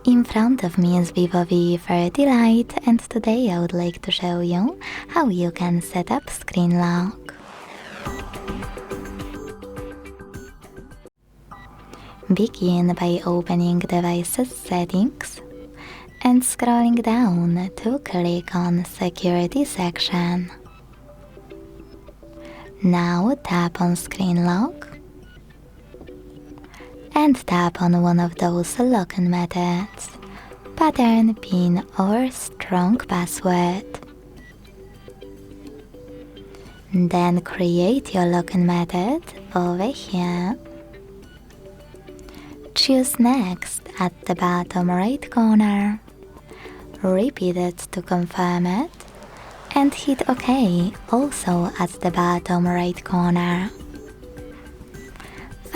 In front of me is VIVO V40 Lite, and today I would like to show you how you can set up screen lock. Begin by opening device's settings and scrolling down to click on Security section. Now tap on Screen Lock and tap on one of those login methods, pattern, PIN or strong password. Then create your login method over here. Choose Next at the bottom right corner. Repeat it to confirm it and hit OK also at the bottom right corner.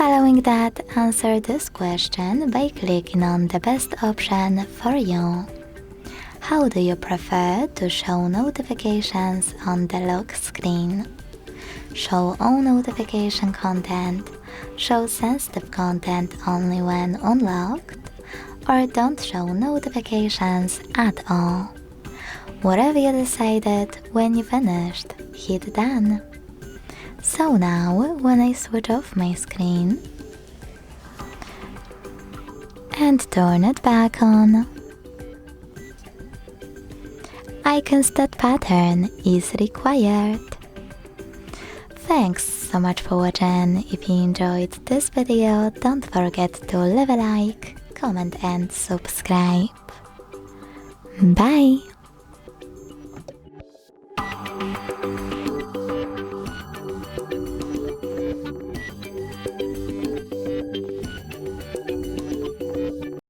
Following that, answer this question by clicking on the best option for you. How do you prefer to show notifications on the lock screen? Show all notification content, show sensitive content only when unlocked, or don't show notifications at all. Whatever you decided, when you finished, hit Done. So now, when I switch off my screen and turn it back on, icons that pattern is required. Thanks so much for watching. If you enjoyed this video, don't forget to leave a like, comment and subscribe. Bye!